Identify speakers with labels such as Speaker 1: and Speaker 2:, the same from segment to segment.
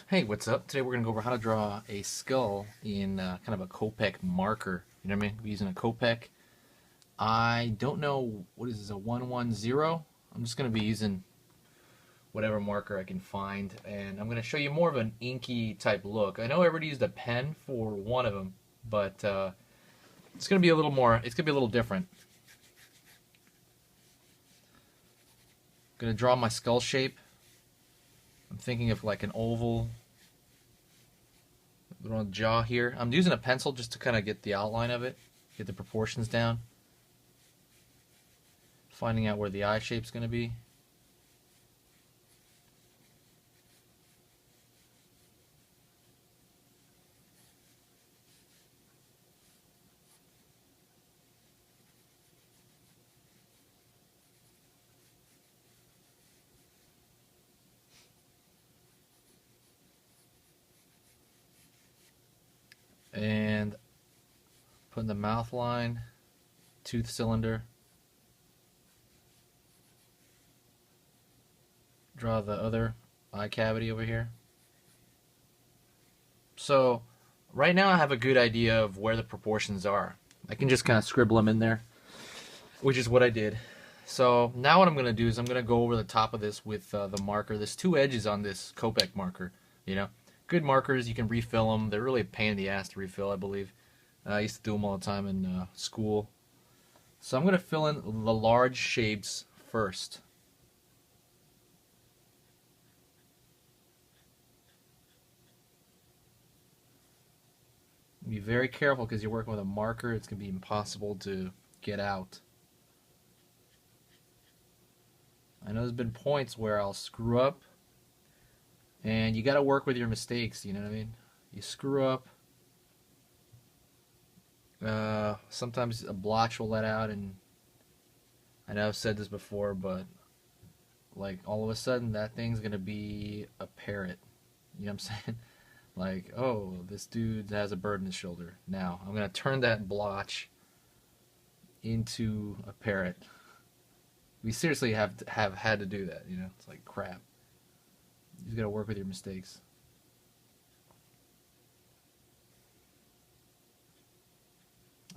Speaker 1: Hey, what's up? Today we're going to go over how to draw a skull in kind of a copic marker. You know what I mean? We're using a copic. I don't know, what is this, a 110? I'm just going to be using whatever marker I can find, and I'm going to show you more of an inky type look. I know I already used a pen for one of them, but it's going to be a little more, it's going to be a little different. I'm going to draw my skull shape. I'm thinking of like an oval. Little jaw here. I'm using a pencil just to kind of get the outline of it, get the proportions down. Finding out where the eye shape's going to be. And putting the mouth line, tooth cylinder. Draw the other eye cavity over here. So right now I have a good idea of where the proportions are. I can just kind of scribble them in there, which is what I did. So now what I'm going to do is I'm going to go over the top of this with the marker. There's two edges on this Copic marker, you know. Good markers, you can refill them. They're really a pain in the ass to refill, I believe. I used to do them all the time in school. So I'm going to fill in the large shapes first. Be very careful because you're working with a marker. It's going to be impossible to get out. I know there's been points where I'll screw up, and you got to work with your mistakes, you know what I mean? You screw up, sometimes a blotch will let out, and I know I've said this before, but like all of a sudden that thing's going to be a parrot. You know what I'm saying? Like, oh, this dude has a bird in his shoulder. Now, I'm going to turn that blotch into a parrot. We seriously have had to do that, you know? It's like crap. You just got to work with your mistakes.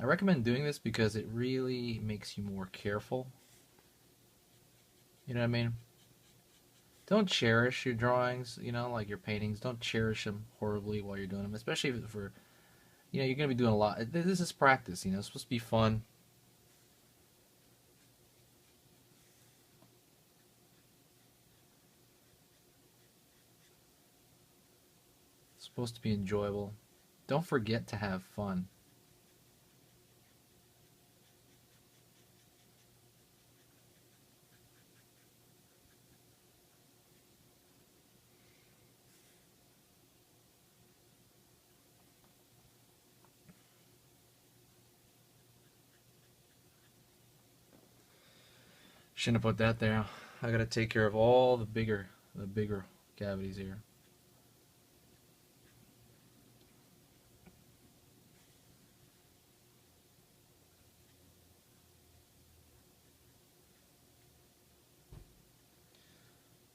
Speaker 1: I recommend doing this because it really makes you more careful. You know what I mean? Don't cherish your drawings, you know, like your paintings. Don't cherish them horribly while you're doing them, especially for, you know, you're going to be doing a lot. This is practice, you know, it's supposed to be fun. It's supposed to be enjoyable. Don't forget to have fun. Shouldn't have put that there. I gotta take care of all the bigger cavities here.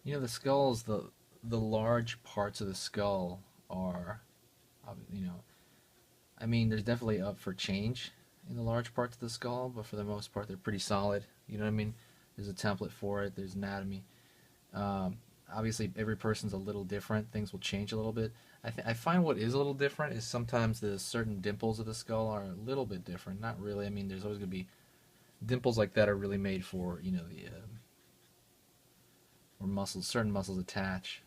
Speaker 1: You know, the skulls, the large parts of the skull are, you know, I mean, there's definitely up for change in the large parts of the skull, but for the most part, they're pretty solid. You know what I mean? There's a template for it. There's anatomy. Obviously, every person's a little different. Things will change a little bit. I find what is a little different is sometimes the certain dimples of the skull are a little bit different. Not really. I mean, there's always going to be dimples like that are really made for, you know, the where muscles, certain muscles attach.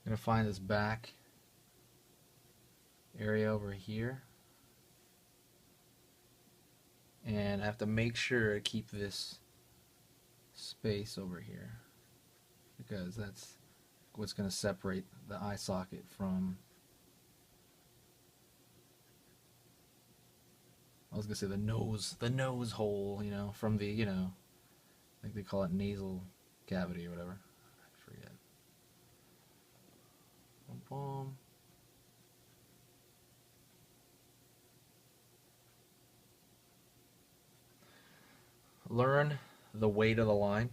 Speaker 1: I'm going to find this back area over here. And I have to make sure to keep this space over here because that's what's going to separate the eye socket from was gonna say the nose hole, you know, from the, you know, I think they call it nasal cavity or whatever. I forget. Boom, boom. Learn the weight of the line.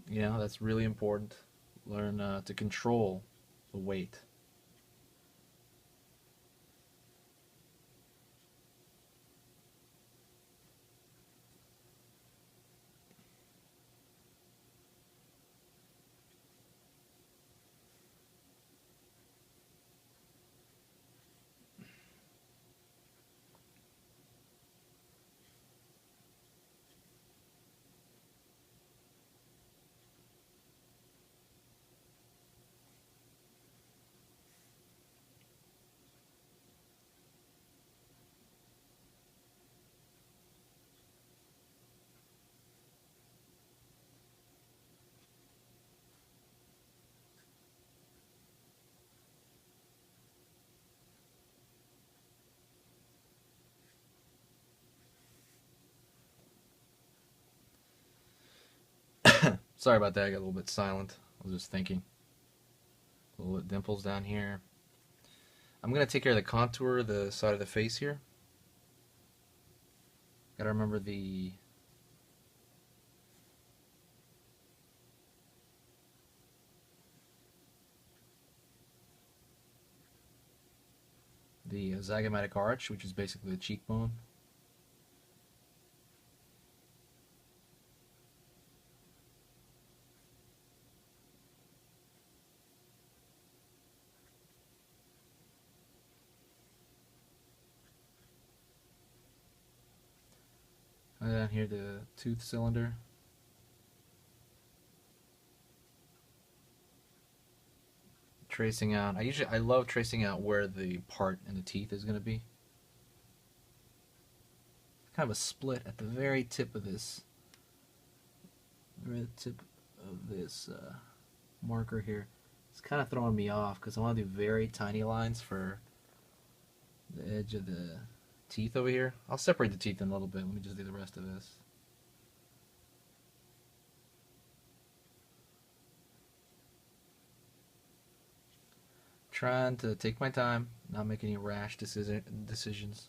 Speaker 1: You know, that's really important. Learn to control the weight. Sorry about that, I got a little bit silent. I was just thinking. A little bit dimples down here. I'm gonna take care of the contour, the side of the face here. Gotta remember the zygomatic arch, which is basically the cheekbone. And down here, the tooth cylinder. Tracing out. I love tracing out where the part in the teeth is going to be. Kind of a split at the very tip of this. Marker here. It's kind of throwing me off because I want to do very tiny lines for the edge of the teeth over here. I'll separate the teeth in a little bit. Let me just do the rest of this. Trying to take my time, not make any rash decisions.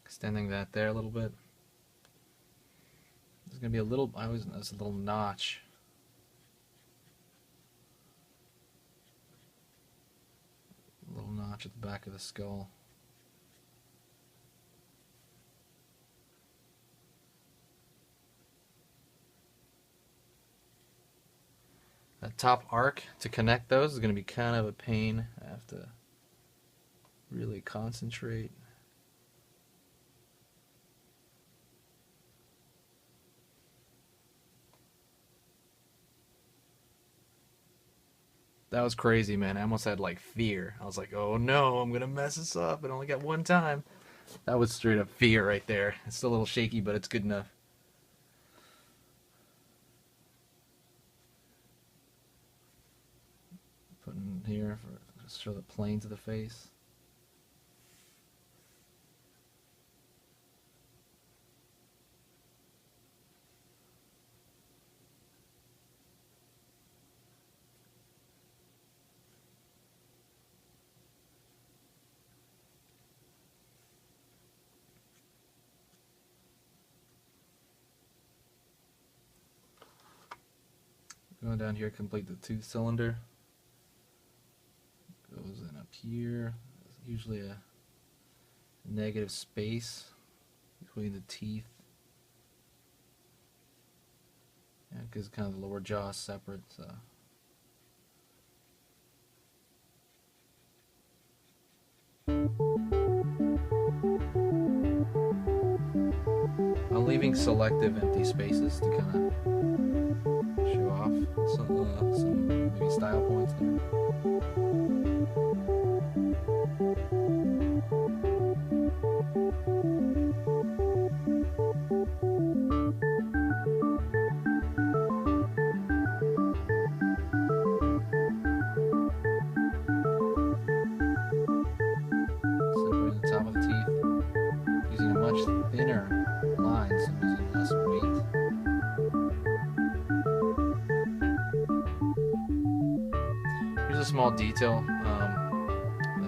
Speaker 1: Extending that there a little bit. There's gonna be a little. There's a little notch. A little notch at the back of the skull. That top arc, to connect those, is going to be kind of a pain. I have to really concentrate. That was crazy, man. I almost had like fear. I was like, oh no, I'm going to mess this up. I only got one time. That was straight up fear right there. It's still a little shaky, but it's good enough. Putting here for just show the planes of the face. Going down here, complete the tooth cylinder. Goes in up here. There's usually a negative space between the teeth. Yeah, because kind of the lower jaw is separate, so. I'm leaving selective empty spaces to kind of show off some maybe style points there. Separating the top of the teeth using a much thinner line, so I'm using less weight. Here's a small detail that I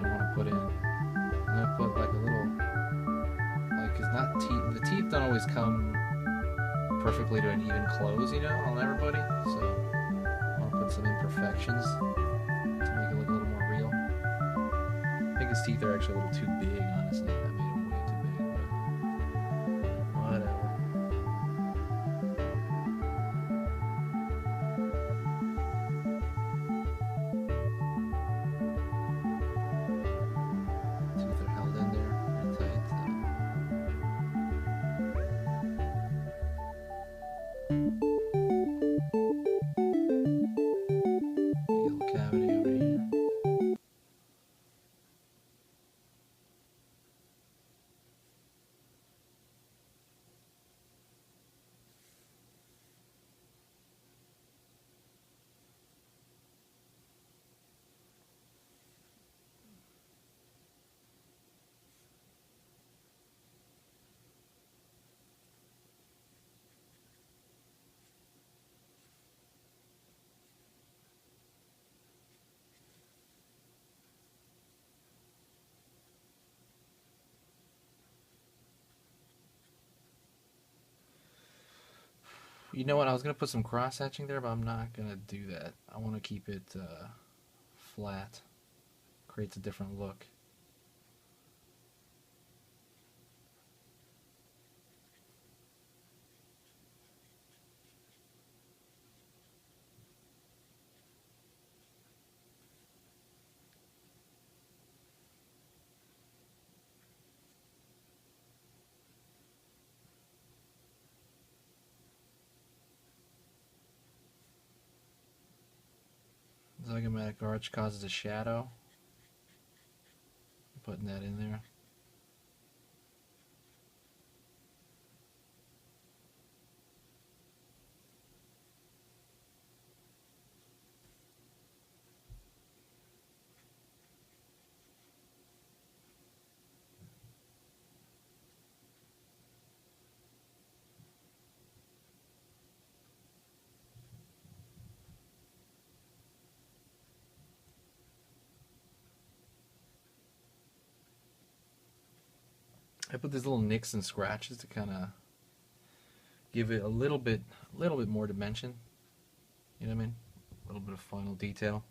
Speaker 1: want to put in. I'm gonna put like a little, like, cause not teeth. The teeth don't always come perfectly to an even close, you know, on everybody. So I want to put some imperfections to make it look a little more real. I think his teeth are actually a little too big, honestly. I made them way too big, but whatever. Teeth are held in there pretty tight. A little cavity over here. You know what? I was gonna put some cross hatching there, but I'm not gonna do that. I want to keep it flat. Creates a different look. Zygomatic arch causes a shadow. Putting that in there. I put these little nicks and scratches to kind of give it a little bit more dimension. You know what I mean? A little bit of final detail.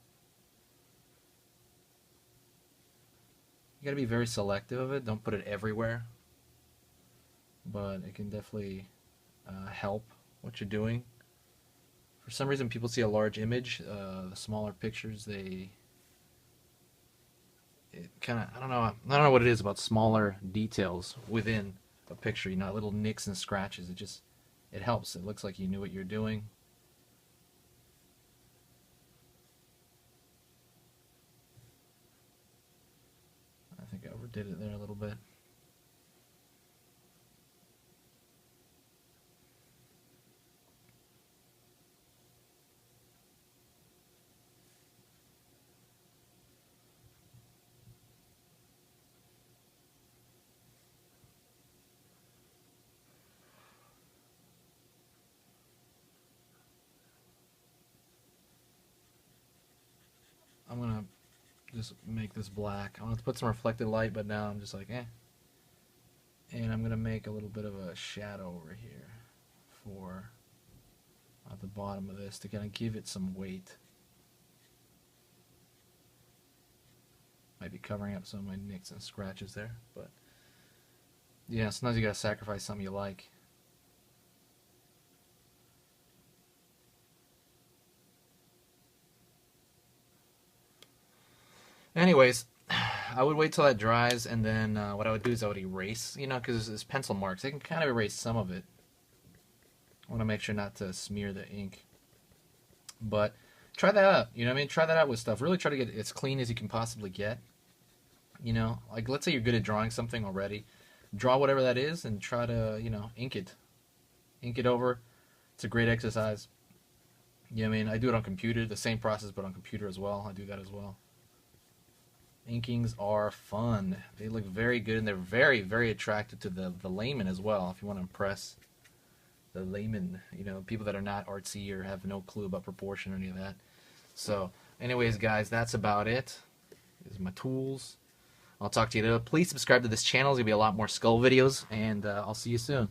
Speaker 1: You gotta be very selective of it. Don't put it everywhere, but it can definitely help what you're doing. For some reason, people see a large image. The smaller pictures, it kind of, I don't know what it is about smaller details within a picture. You know, little nicks and scratches. It helps. It looks like you knew what you're doing. I think I overdid it there a little bit. I'm gonna just make this black. I want to put some reflected light, but now I'm just like, eh. And I'm gonna make a little bit of a shadow over here for at the bottom of this to kind of give it some weight. Might be covering up some of my nicks and scratches there, but yeah, sometimes you gotta sacrifice something you like. Anyways, I would wait till that dries, and then what I would do is I would erase, you know, because there's pencil marks. They can kind of erase some of it I want to make sure not to smear the ink. But try that out. You know what I mean? Try that out with stuff. Really try to get it as clean as you can possibly get. You know, like let's say you're good at drawing something already. Draw whatever that is and try to, you know, ink it. Ink it over. It's a great exercise. You know what I mean? I do it on computer, the same process but on computer as well. I do that as well. Inkings are fun. They look very good and they're very, very attractive to the layman as well. If you want to impress the layman, you know, people that are not artsy or have no clue about proportion or any of that. So, anyways, guys, that's about it. These are my tools. I'll talk to you later. Please subscribe to this channel. There's going to be a lot more skull videos, and I'll see you soon.